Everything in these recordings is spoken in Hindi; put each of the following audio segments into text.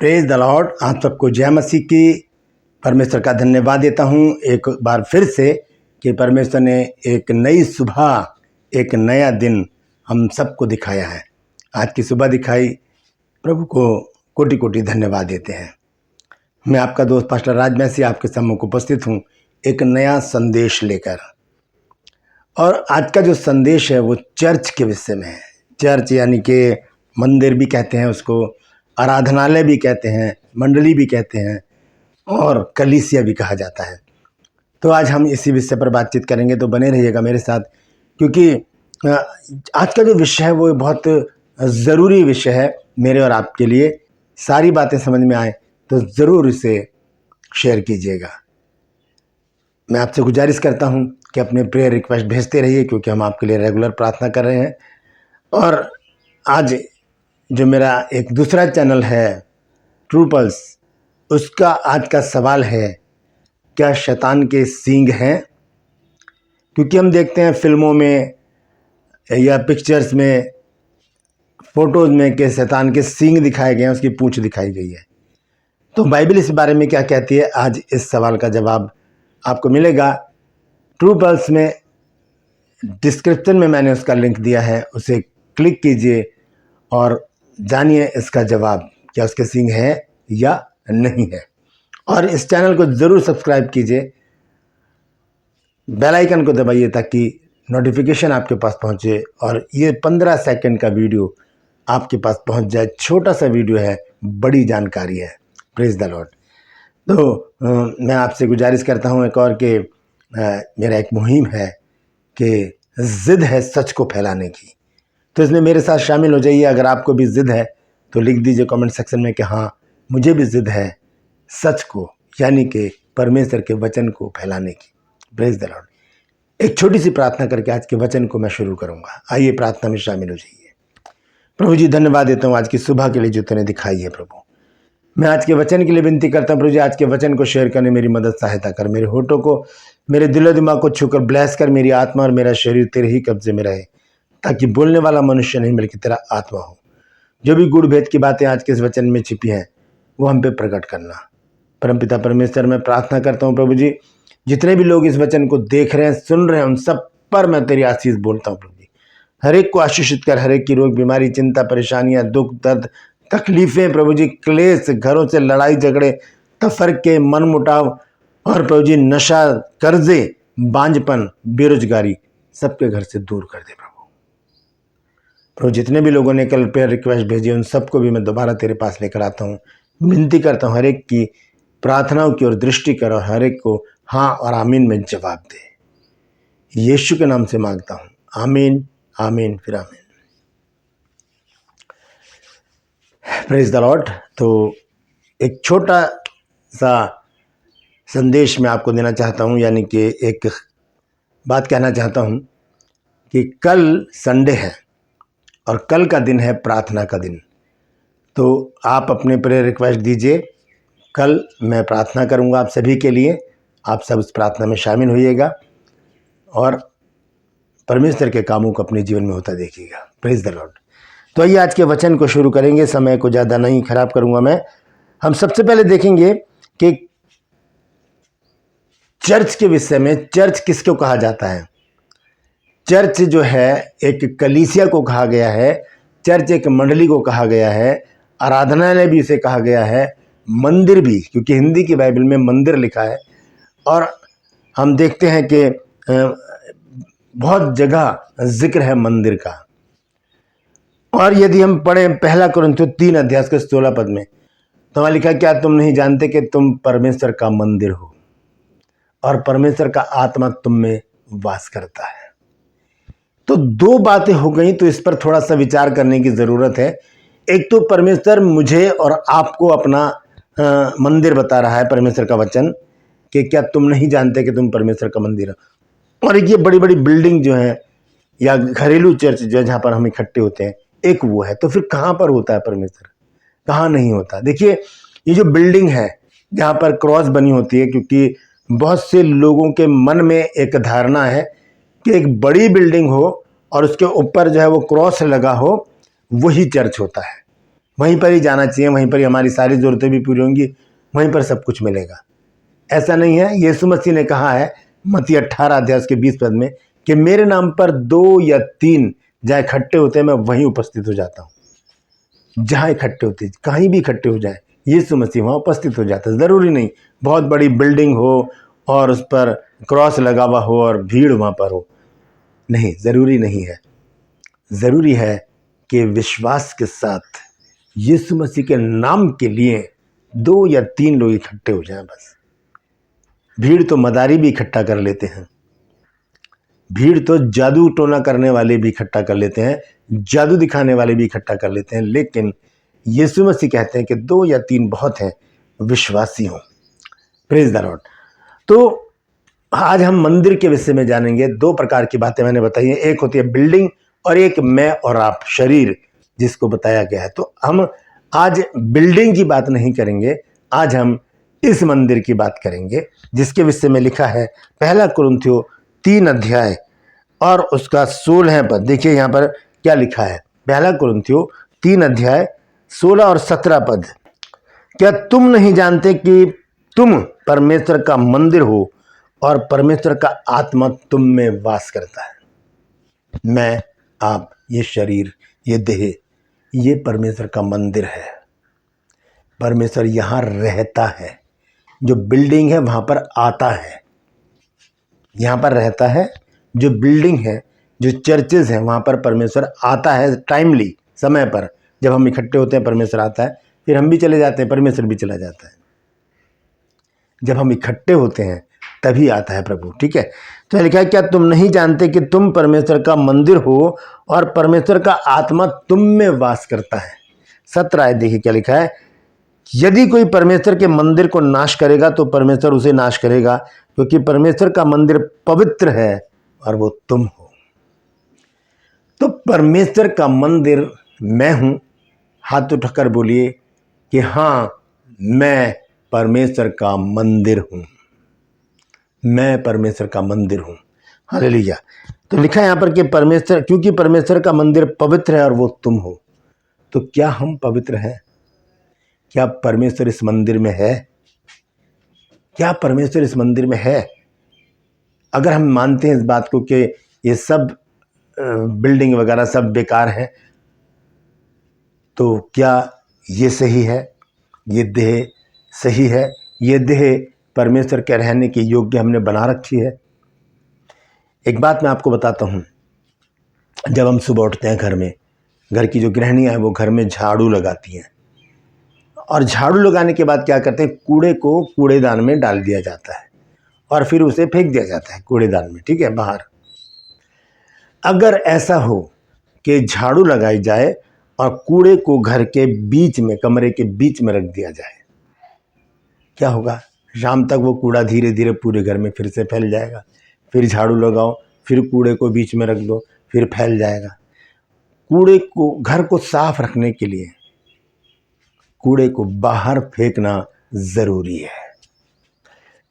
Praise the Lord. आप सबको जय मसीह की। परमेश्वर का धन्यवाद देता हूँ एक बार फिर से कि परमेश्वर ने एक नई सुबह, एक नया दिन हम सबको दिखाया है। आज की सुबह दिखाई, प्रभु को कोटि कोटि धन्यवाद देते हैं। मैं आपका दोस्त पास्टर राजमैसी आपके सम्मुख उपस्थित हूँ एक नया संदेश लेकर। और आज का जो संदेश है वो चर्च के विषय में है। चर्च यानी कि मंदिर भी कहते हैं उसको, आराधनालय भी कहते हैं, मंडली भी कहते हैं और कलीसिया भी कहा जाता है। तो आज हम इसी विषय पर बातचीत करेंगे, तो बने रहिएगा मेरे साथ, क्योंकि आज का जो विषय है वो बहुत ज़रूरी विषय है मेरे और आपके लिए। सारी बातें समझ में आए तो ज़रूर इसे शेयर कीजिएगा। मैं आपसे गुजारिश करता हूं कि अपने प्रेयर रिक्वेस्ट भेजते रहिए, क्योंकि हम आपके लिए रेगुलर प्रार्थना कर रहे हैं। और आज जो मेरा एक दूसरा चैनल है ट्रू पल्स, उसका आज का सवाल है, क्या शैतान के सींग हैं? क्योंकि हम देखते हैं फिल्मों में या पिक्चर्स में, फोटोज में कि शैतान के सींग दिखाए गए हैं, उसकी पूंछ दिखाई गई है। तो बाइबल इस बारे में क्या कहती है, आज इस सवाल का जवाब आपको मिलेगा। ट्रू पल्स में डिस्क्रिप्शन में मैंने उसका लिंक दिया है, उसे क्लिक कीजिए और जानिए इसका जवाब, क्या उसके सींग है या नहीं है। और इस चैनल को ज़रूर सब्सक्राइब कीजिए, बेल आइकन को दबाइए ताकि नोटिफिकेशन आपके पास पहुंचे और ये 15 सेकंड का वीडियो आपके पास पहुंच जाए। छोटा सा वीडियो है, बड़ी जानकारी है। Praise the Lord. तो मैं आपसे गुजारिश करता हूं एक और कि मेरा एक मुहिम है कि ज़िद है सच को फैलाने की, तो इसमें मेरे साथ शामिल हो जाइए। अगर आपको भी ज़िद है तो लिख दीजिए कमेंट सेक्शन में कि हाँ, मुझे भी ज़िद है सच को, यानी कि परमेश्वर के वचन को फैलाने की। Praise the Lord. एक छोटी सी प्रार्थना करके आज के वचन को मैं शुरू करूंगा। आइए प्रार्थना में शामिल हो जाइए। प्रभु जी, धन्यवाद देता हूँ आज की सुबह के लिए जो तूने दिखाई है। प्रभु, मैं आज के वचन के लिए विनती करता हूँ। प्रभु जी, आज के वचन को शेयर करने मेरी मदद सहायता कर। मेरे होठों को, मेरे दिलो दिमाग को छूकर ब्लेस कर। मेरी आत्मा और मेरा शरीर तेरे ही कब्जे में रहे, ताकि बोलने वाला मनुष्य नहीं बल्कि तेरा आत्मा हो। जो भी गुड़ भेद की बातें आज के इस वचन में छिपी हैं वो हम पे प्रकट करना। परमपिता परमेश्वर, मैं प्रार्थना करता हूँ प्रभु जी, जितने भी लोग इस वचन को देख रहे हैं, सुन रहे हैं, उन सब पर मैं तेरी आशीष बोलता हूँ। प्रभु जी, हर एक को आशीषित कर। हर एक की रोग, बीमारी, चिंता, परेशानियां, दुख, दर्द, तकलीफें, प्रभु जी, क्लेश, घरों से लड़ाई झगड़े, तफरके, मन मुटाव और प्रभु जी नशा, कर्जे, बांझपन, बेरोजगारी, सबके घर से दूर कर दे। प्रभु, जितने भी लोगों ने कल प्रेयर रिक्वेस्ट भेजी उन सबको भी मैं दोबारा तेरे पास लेकर आता हूँ। विनती करता हूँ हर एक की प्रार्थनाओं की ओर दृष्टि कर और हर एक को हाँ और आमीन में जवाब दे। यीशु के नाम से मांगता हूँ, आमीन, आमीन, फिर आमीन। Praise the Lord. तो एक छोटा सा संदेश मैं आपको देना चाहता हूँ, यानी कि एक बात कहना चाहता हूँ कि कल संडे है और कल का दिन है प्रार्थना का दिन। तो आप अपने प्रेयर रिक्वेस्ट दीजिए। कल मैं प्रार्थना करूंगा आप सभी के लिए। आप सब उस प्रार्थना में शामिल होइएगा और परमेश्वर के कामों को अपने जीवन में होता देखिएगा। Praise the Lord. तो आइए आज के वचन को शुरू करेंगे। समय को ज़्यादा नहीं खराब करूंगा मैं। हम सबसे पहले देखेंगे कि चर्च के विषय में, चर्च किसको कहा जाता है। चर्च जो है एक कलीसिया को कहा गया है, चर्च एक मंडली को कहा गया है, आराधनालय भी इसे कहा गया है, मंदिर भी, क्योंकि हिंदी की बाइबल में मंदिर लिखा है। और हम देखते हैं कि बहुत जगह जिक्र है मंदिर का। और यदि हम पढ़े पहला कुरिन्थियों 3 अध्याय के 16 पद में, तो वहाँ लिखा, क्या तुम नहीं जानते कि तुम परमेश्वर का मंदिर हो और परमेश्वर का आत्मा तुम में वास करता है। तो दो बातें हो गई, तो इस पर थोड़ा सा विचार करने की ज़रूरत है। एक तो परमेश्वर मुझे और आपको अपना मंदिर बता रहा है, परमेश्वर का वचन, कि क्या तुम नहीं जानते कि तुम परमेश्वर का मंदिर हो। और एक ये बड़ी बड़ी बिल्डिंग जो है या घरेलू चर्च जो है जहाँ पर हम इकट्ठे होते हैं, एक वो है। तो फिर कहाँ पर होता है परमेश्वर, कहाँ नहीं होता। देखिए, ये जो बिल्डिंग है जहाँ पर क्रॉस बनी होती है, क्योंकि बहुत से लोगों के मन में एक धारणा है कि एक बड़ी बिल्डिंग हो और उसके ऊपर जो है वो क्रॉस लगा हो, वही चर्च होता है। वहीं पर ही जाना चाहिए, वहीं पर ही हमारी सारी ज़रूरतें भी पूरी होंगी, वहीं पर सब कुछ मिलेगा। ऐसा नहीं है। यीशु मसीह ने कहा है मत्ती 18 अध्याय के 20 पद में कि मेरे नाम पर 2 या 3 जहाँ इकट्ठे होते हैं मैं वहीं उपस्थित हो जाता हूँ। जहाँ इकट्ठे होते हैं, कहीं भी इकट्ठे हो जाए, यीशु मसीह वहाँ उपस्थित हो जाता है। ज़रूरी नहीं बहुत बड़ी बिल्डिंग हो और उस पर क्रॉस लगा हुआ हो और भीड़ वहाँ पर हो, नहीं, ज़रूरी नहीं है। ज़रूरी है कि विश्वास के साथ यीशु मसीह के नाम के लिए 2 या 3 लोग इकट्ठे हो जाएं बस। भीड़ तो मदारी भी इकट्ठा कर लेते हैं, भीड़ तो जादू टोना करने वाले भी इकट्ठा कर लेते हैं, जादू दिखाने वाले भी इकट्ठा कर लेते हैं, लेकिन यीशु मसीह कहते हैं कि 2 या 3 बहुत हैं, विश्वासी हों। Praise the Lord. तो आज हम मंदिर के विषय में जानेंगे। 2 प्रकार की बातें मैंने बताई हैं, एक होती है बिल्डिंग और एक मैं और आप, शरीर जिसको बताया गया है। तो हम आज बिल्डिंग की बात नहीं करेंगे, आज हम इस मंदिर की बात करेंगे जिसके विषय में लिखा है 1 कुरिन्थियों 3 अध्याय और उसका 16 पद। देखिए यहाँ पर क्या लिखा है, 1 कुरिन्थियों 3 अध्याय 16 और 17 पद। क्या तुम नहीं जानते कि तुम परमेश्वर का मंदिर हो और परमेश्वर का आत्मा तुम में वास करता है? मैं, आप, ये शरीर, ये देह, ये परमेश्वर का मंदिर है। परमेश्वर यहाँ रहता है। जो बिल्डिंग है वहाँ पर आता है, यहाँ पर रहता है। जो बिल्डिंग है, जो चर्चेज हैं, वहाँ पर परमेश्वर आता है टाइमली, समय पर। जब हम इकट्ठे होते हैं परमेश्वर आता है, फिर हम भी चले जाते हैं, परमेश्वर भी चला जाता है। जब हम इकट्ठे होते हैं तभी आता है प्रभु, ठीक है। तो लिखा है क्या तुम नहीं जानते कि तुम परमेश्वर का मंदिर हो और परमेश्वर का आत्मा तुम में वास करता है? 17 देखिए क्या लिखा है, यदि कोई परमेश्वर के मंदिर को नाश करेगा तो परमेश्वर उसे नाश करेगा, क्योंकि परमेश्वर का मंदिर पवित्र है और वो तुम हो। तो परमेश्वर का मंदिर मैं हूं। हाथ उठाकर बोलिए कि हाँ, मैं परमेश्वर का मंदिर हूं, मैं परमेश्वर का मंदिर हूं। हालेलुया। तो लिखा है यहां पर कि परमेश्वर, क्योंकि परमेश्वर का मंदिर पवित्र है और वो तुम हो। तो क्या हम पवित्र हैं? क्या परमेश्वर इस मंदिर में है? क्या परमेश्वर इस मंदिर में है? अगर हम मानते हैं इस बात को कि ये सब बिल्डिंग वगैरह सब बेकार है, तो क्या ये सही है? ये देह सही है? ये देह परमेश्वर के रहने के योग्य हमने बना रखी है? एक बात मैं आपको बताता हूँ। जब हम सुबह उठते हैं, घर में, घर की जो गृहिणियाँ हैं वो घर में झाड़ू लगाती हैं, और झाड़ू लगाने के बाद क्या करते हैं, कूड़े को कूड़ेदान में डाल दिया जाता है और फिर उसे फेंक दिया जाता है कूड़ेदान में, ठीक है, बाहर। अगर ऐसा हो कि झाड़ू लगाई जाए और कूड़े को घर के बीच में, कमरे के बीच में रख दिया जाए, क्या होगा? शाम तक वो कूड़ा धीरे धीरे पूरे घर में फिर से फैल जाएगा। फिर झाड़ू लगाओ, फिर कूड़े को बीच में रख दो, फिर फैल जाएगा। कूड़े को, घर को साफ रखने के लिए कूड़े को बाहर फेंकना जरूरी है।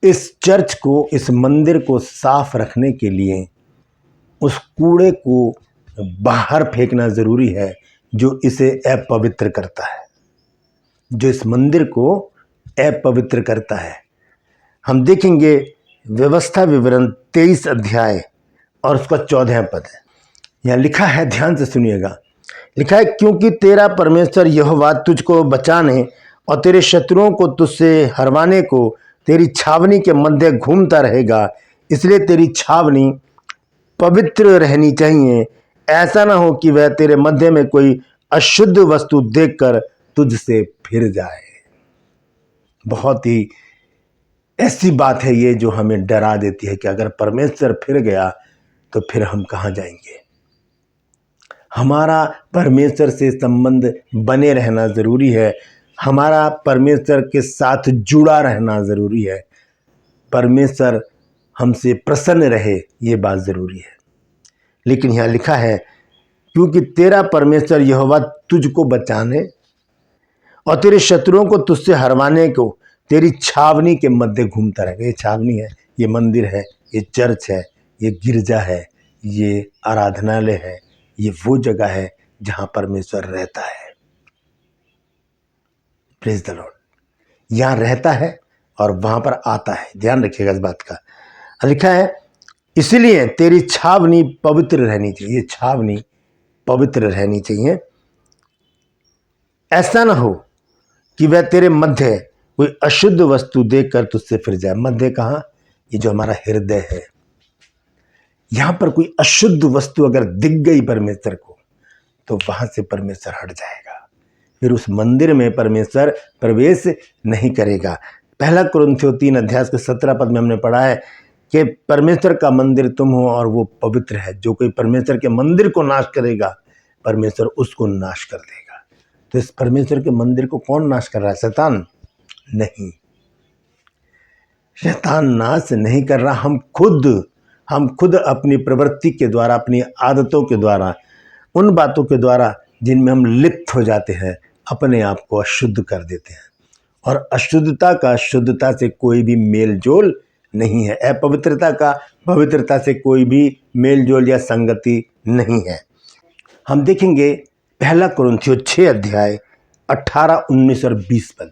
इस चर्च को, इस मंदिर को साफ रखने के लिए उस कूड़े को बाहर फेंकना जरूरी है जो इसे अपवित्र करता है, जो इस मंदिर को अपवित्र करता है। हम देखेंगे व्यवस्था विवरण 23 अध्याय और उसका 14 पद है। यहाँ लिखा है, ध्यान से सुनिएगा। लिखा है, क्योंकि तेरा परमेश्वर यहोवा तुझको बचाने और तेरे शत्रुओं को तुझसे हरवाने को तेरी छावनी के मध्य घूमता रहेगा, इसलिए तेरी छावनी पवित्र रहनी चाहिए। ऐसा ना हो कि वह तेरे मध्य में कोई अशुद्ध वस्तु देखकर तुझसे फिर जाए। बहुत ही ऐसी बात है ये जो हमें डरा देती है कि अगर परमेश्वर फिर गया तो फिर हम कहाँ जाएंगे। हमारा परमेश्वर से संबंध बने रहना जरूरी है, हमारा परमेश्वर के साथ जुड़ा रहना जरूरी है, परमेश्वर हमसे प्रसन्न रहे, ये बात जरूरी है। लेकिन यहाँ लिखा है, क्योंकि तेरा परमेश्वर यहोवा तुझको बचाने और तेरे शत्रुओं को तुझसे हरवाने को तेरी छावनी के मध्य घूमता रहेगा। ये छावनी है, ये मंदिर है, ये चर्च है, ये गिरजा है, ये आराधनालय है, ये वो जगह है जहाँ परमेश्वर रहता है। Praise the Lord. यहाँ रहता है और वहाँ पर आता है, ध्यान रखिएगा इस बात का। लिखा है इसलिए तेरी छावनी पवित्र रहनी चाहिए, ये छावनी पवित्र रहनी चाहिए। ऐसा ना हो कि वह तेरे मध्य कोई अशुद्ध वस्तु देखकर तुझसे फिर जाए। मध्य कहाँ? ये जो हमारा हृदय है, यहां पर कोई अशुद्ध वस्तु अगर दिख गई परमेश्वर को तो वहां से परमेश्वर हट जाएगा, फिर उस मंदिर में परमेश्वर प्रवेश नहीं करेगा। पहला कुरिन्थियों 3 अध्याय के 17 पद में हमने पढ़ा है कि परमेश्वर का मंदिर तुम हो और वो पवित्र है। जो कोई परमेश्वर के मंदिर को नाश करेगा परमेश्वर उसको नाश कर देगा। तो इस परमेश्वर के मंदिर को कौन नाश कर रहा है? शैतान नहीं, शैतान नाश नहीं कर रहा। हम खुद अपनी प्रवृत्ति के द्वारा, अपनी आदतों के द्वारा, उन बातों के द्वारा जिनमें हम लिप्त हो जाते हैं, अपने आप को अशुद्ध कर देते हैं। और अशुद्धता का शुद्धता से कोई भी मेल जोल नहीं है, अपवित्रता का पवित्रता से कोई भी मेल जोल या संगति नहीं है। हम देखेंगे पहला कुरिन्थियों 6 अध्याय 18, 19 और 20 पद।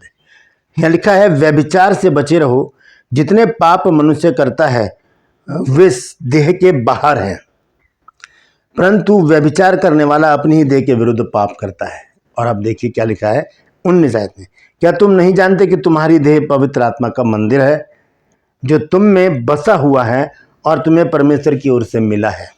यहाँ लिखा है व्यभिचार से बचे रहो, जितने पाप मनुष्य करता है वे देह के बाहर हैं, परंतु व्यभिचार करने वाला अपनी ही देह के विरुद्ध पाप करता है। और अब देखिए क्या लिखा है 19 आयत में, क्या तुम नहीं जानते कि तुम्हारी देह पवित्र आत्मा का मंदिर है जो तुम में बसा हुआ है और तुम्हें परमेश्वर की ओर से मिला है,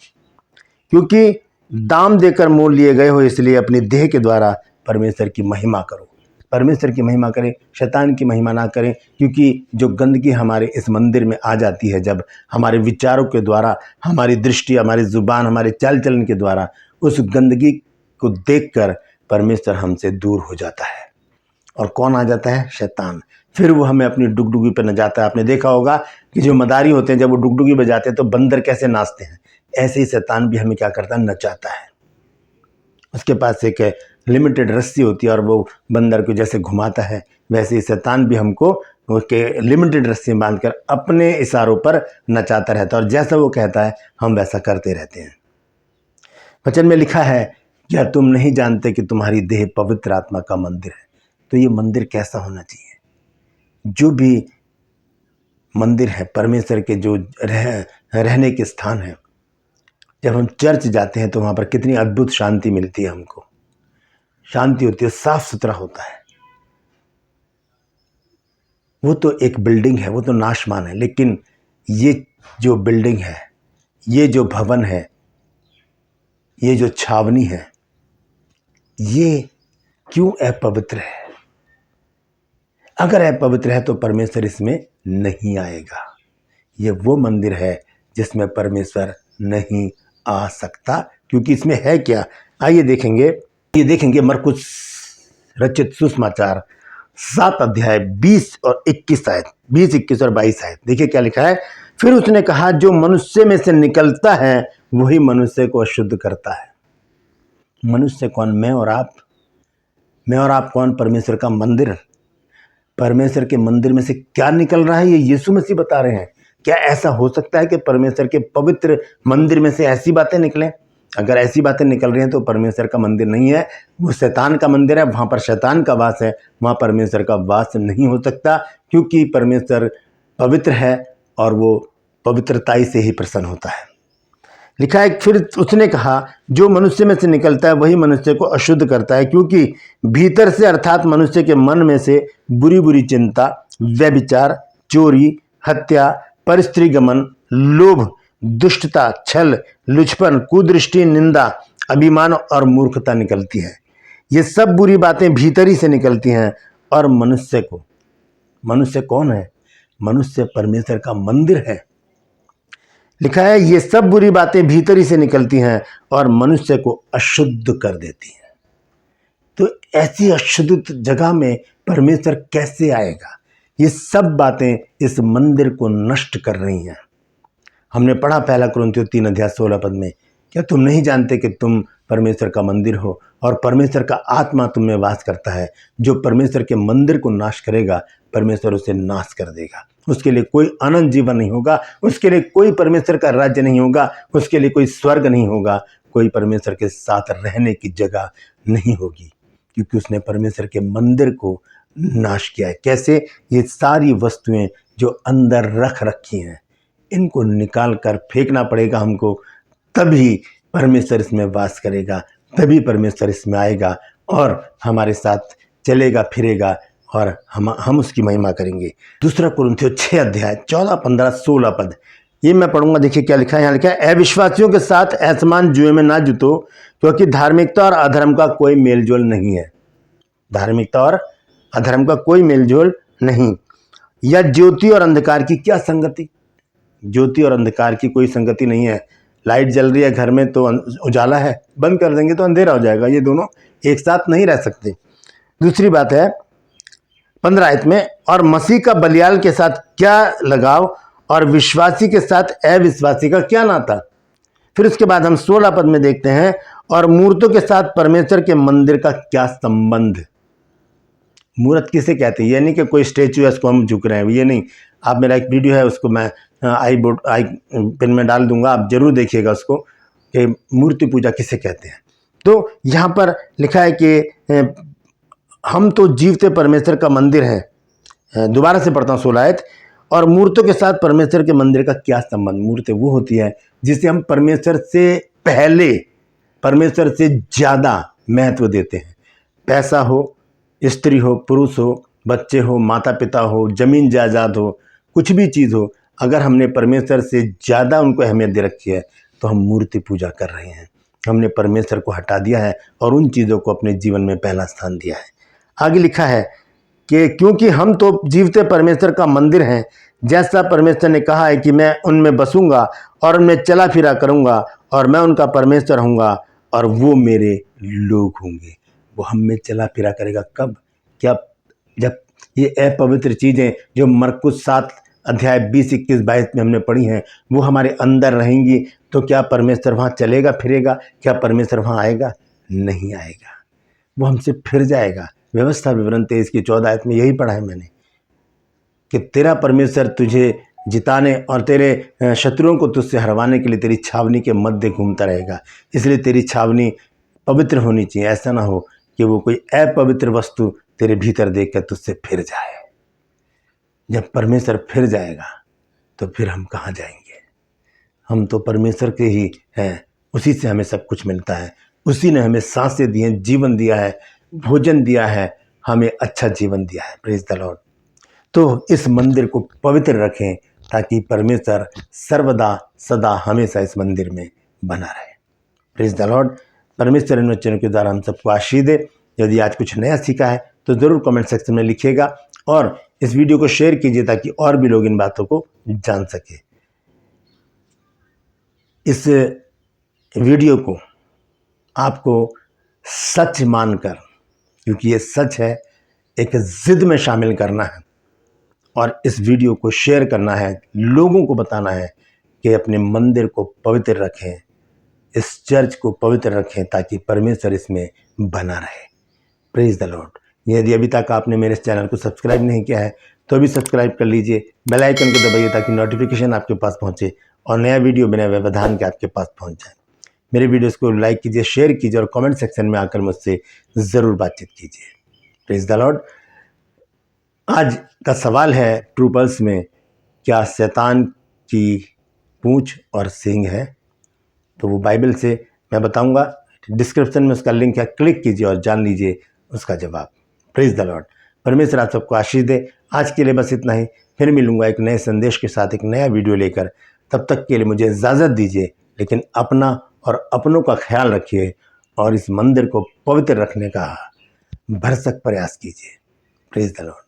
क्योंकि दाम देकर मोल लिए गए हो, इसलिए अपनी देह के द्वारा परमेश्वर की महिमा करो। परमेश्वर की महिमा करें, शैतान की महिमा ना करें, क्योंकि जो गंदगी हमारे इस मंदिर में आ जाती है, जब हमारे विचारों के द्वारा, हमारी दृष्टि, हमारी जुबान, हमारे चाल चलन के द्वारा उस गंदगी को देखकर परमेश्वर हमसे दूर हो जाता है। और कौन आ जाता है? शैतान। फिर वो हमें अपनी डुगडुगी पर नचाता है। आपने देखा होगा कि जो मदारी होते हैं जब वो डुगडुगी बजाते हैं तो बंदर कैसे नाचते हैं, ऐसे ही शैतान भी हमें क्या करता है? नचाता है। उसके पास एक लिमिटेड रस्सी होती है और वो बंदर को जैसे घुमाता है, वैसे ही शैतान भी हमको उसके लिमिटेड रस्सी में बांधकर अपने इशारों पर नचाता रहता है, और जैसा वो कहता है हम वैसा करते रहते हैं। वचन में लिखा है क्या तुम नहीं जानते कि तुम्हारी देह पवित्र आत्मा का मंदिर है? तो ये मंदिर कैसा होना चाहिए? जो भी मंदिर है परमेश्वर के, जो रहने के स्थान है, जब हम चर्च जाते हैं तो वहाँ पर कितनी अद्भुत शांति मिलती है, हमको शांति होती है, साफ सुथरा होता है। वो तो एक बिल्डिंग है, वो तो नाशमान है, लेकिन ये जो बिल्डिंग है, ये जो भवन है, ये जो छावनी है, ये क्यों अपवित्र है? अगर अपवित्र है तो परमेश्वर इसमें नहीं आएगा। ये वो मंदिर है जिसमें परमेश्वर नहीं आ सकता, क्योंकि इसमें है क्या? आइए देखेंगे मरकुस रचित सुसमाचार 7 अध्याय 20 और 21 आयत, 20, 21 और 22 आयत। देखिए क्या लिखा है। फिर उसने कहा जो मनुष्य में से निकलता है वही मनुष्य को अशुद्ध करता है। मनुष्य कौन? मैं और आप कौन? परमेश्वर का मंदिर। परमेश्वर के मंदिर में से क्या निकल रहा है ये यीशु मसीह बता रहे हैं। क्या ऐसा हो सकता है कि परमेश्वर के पवित्र मंदिर में से ऐसी बातें निकलें? अगर ऐसी बातें निकल रही हैं तो परमेश्वर का मंदिर नहीं है, वो शैतान का मंदिर है। वहाँ पर शैतान का वास है, वहाँ परमेश्वर का वास नहीं हो सकता, क्योंकि परमेश्वर पवित्र है और वो पवित्रताई से ही प्रसन्न होता है। लिखा है फिर उसने कहा जो मनुष्य में से निकलता है वही मनुष्य को अशुद्ध करता है, क्योंकि भीतर से अर्थात मनुष्य के मन में से बुरी बुरी चिंता, व्यभिचार, चोरी, हत्या, परस्त्री गमन, लोभ, दुष्टता, छल, लुचपन, कुदृष्टि, निंदा, अभिमान और मूर्खता निकलती है। ये सब बुरी बातें भीतर ही से निकलती हैं और मनुष्य कौन है? मनुष्य परमेश्वर का मंदिर है। लिखा है ये सब बुरी बातें भीतर ही से निकलती हैं और मनुष्य को अशुद्ध कर देती हैं। तो ऐसी अशुद्ध जगह में परमेश्वर कैसे आएगा? ये सब बातें इस मंदिर को नष्ट कर रही हैं। हमने पढ़ा पहला कुरिन्थियों 3 अध्याय 16 पद में, क्या तुम नहीं जानते कि तुम परमेश्वर का मंदिर हो और परमेश्वर का आत्मा तुम में वास करता है? जो परमेश्वर के मंदिर को नाश करेगा परमेश्वर उसे नाश कर देगा। उसके लिए कोई अनंत जीवन नहीं होगा, उसके लिए कोई परमेश्वर का राज्य नहीं होगा, उसके लिए कोई स्वर्ग नहीं होगा, कोई परमेश्वर के साथ रहने की जगह नहीं होगी, क्योंकि उसने परमेश्वर के मंदिर को नाश किया है। कैसे? ये सारी वस्तुएं जो अंदर रख रखी हैं इनको निकाल कर फेंकना पड़ेगा हमको, तभी परमेश्वर इसमें वास करेगा, तभी परमेश्वर इसमें आएगा और हमारे साथ चलेगा फिरेगा और हम उसकी महिमा करेंगे। दूसरा कुरिन्थियों 6 अध्याय 14, 15, 16 पद ये मैं पढ़ूंगा। देखिए क्या लिखा है। यहाँ लिखा है, अविश्वासियों के साथ असमान जुए में ना जुटो, क्योंकि धार्मिकता और अधर्म का कोई मेलजोल नहीं है। धार्मिकता और अधर्म का कोई मेलजोल नहीं। या ज्योति और अंधकार की क्या संगति? ज्योति और अंधकार की कोई संगति नहीं है। लाइट जल रही है घर में तो उजाला है, बंद कर देंगे तो अंधेरा हो जाएगा। ये दोनों एक साथ नहीं रह सकते। दूसरी बात है 15 आयत में, और मसीह का बलियाल के साथ क्या लगाव और विश्वासी के साथ अविश्वासी का क्या नाता? फिर उसके बाद हम 16 पद में देखते हैं, और मूर्तों के साथ परमेश्वर के मंदिर का क्या संबंध? मूर्त किसे कहते हैं? ये नहीं कि कोई स्टेचू है उसको हम झुक रहे हैं, ये नहीं। आप मेरा एक वीडियो है उसको मैं आई पिन में डाल दूंगा, आप जरूर देखिएगा उसको कि मूर्ति पूजा किसे कहते हैं। तो यहाँ पर लिखा है कि हम तो जीवते परमेश्वर का मंदिर हैं। दोबारा से पढ़ता हूँ 16 आयत, और मूर्तों के साथ परमेश्वर के मंदिर का क्या संबंध? मूर्ति वो होती है जिसे हम परमेश्वर से पहले, परमेश्वर से ज़्यादा महत्व देते हैं। पैसा हो, स्त्री हो, पुरुष हो, बच्चे हो, माता पिता हो, जमीन जायदाद हो, कुछ भी चीज़ हो, अगर हमने परमेश्वर से ज़्यादा उनको अहमियत दे रखी है तो हम मूर्ति पूजा कर रहे हैं। हमने परमेश्वर को हटा दिया है और उन चीज़ों को अपने जीवन में पहला स्थान दिया है। आगे लिखा है कि क्योंकि हम तो जीवते परमेश्वर का मंदिर हैं, जैसा परमेश्वर ने कहा है कि मैं उनमें बसूंगा और उनमें चला फिरा करूंगा और मैं उनका परमेश्वर होऊंगा और वो मेरे लोग होंगे। वो हम में चला फिरा करेगा कब? क्या? जब ये अपवित्र चीज़ें जो मरकुस 7 अध्याय 20, 21, 22 में हमने पढ़ी हैं वो हमारे अंदर रहेंगी, तो क्या परमेश्वर वहाँ चलेगा फिरेगा? क्या परमेश्वर वहाँ आएगा? नहीं आएगा, वो हमसे फिर जाएगा। व्यवस्था विवरण 23 की 14 आयत में यही पढ़ा है मैंने कि तेरा परमेश्वर तुझे जिताने और तेरे शत्रुओं को तुझसे हरवाने के लिए तेरी छावनी के मध्य घूमता रहेगा। इसलिए तेरी छावनी पवित्र होनी चाहिए। ऐसा ना हो कि वो कोई अपवित्र वस्तु तेरे भीतर देखकर तुझसे फिर जाए। जब परमेश्वर फिर जाएगा तो फिर हम कहाँ जाएंगे? हम तो परमेश्वर के ही हैं, उसी से हमें सब कुछ मिलता है। उसी ने हमें सांसें दी हैं, जीवन दिया है, भोजन दिया है, हमें अच्छा जीवन दिया है। Praise the Lord. तो इस मंदिर को पवित्र रखें ताकि परमेश्वर सर्वदा सदा हमेशा इस मंदिर में बना रहे। Praise the Lord. परमेश्वर इन वचनों के द्वारा हम सबको आशीष दे। यदि आज कुछ नया सीखा है तो ज़रूर कमेंट सेक्शन में लिखिएगा और इस वीडियो को शेयर कीजिए ताकि और भी लोग इन बातों को जान सके। इस वीडियो को आपको सच मानकर, क्योंकि ये सच है, एक जिद में शामिल करना है और इस वीडियो को शेयर करना है, लोगों को बताना है कि अपने मंदिर को पवित्र रखें, इस चर्च को पवित्र रखें ताकि परमेश्वर इसमें बना रहे। Praise the Lord. यदि अभी तक आपने मेरे इस चैनल को सब्सक्राइब नहीं किया है तो अभी सब्सक्राइब कर लीजिए, बेल आइकन को दबाइए ताकि नोटिफिकेशन आपके पास पहुंचे और नया वीडियो बिना व्यवधान के आपके पास पहुंच जाए। मेरे वीडियोस को लाइक कीजिए, शेयर कीजिए और कमेंट सेक्शन में आकर मुझसे ज़रूर बातचीत कीजिए। Praise the Lord. आज का सवाल है ट्रू पल्स में, क्या शैतान की पूंछ और सींग है? तो वो बाइबल से मैं बताऊंगा, डिस्क्रिप्शन में उसका लिंक है, क्लिक कीजिए और जान लीजिए उसका जवाब। Praise the Lord. परमेश्वर आप सबको आशीष दे। आज के लिए बस इतना ही, फिर मिलूंगा एक नए संदेश के साथ, एक नया वीडियो लेकर। तब तक के लिए मुझे इजाज़त दीजिए, लेकिन अपना और अपनों का ख्याल रखिए और इस मंदिर को पवित्र रखने का भरसक प्रयास कीजिए। Praise the Lord.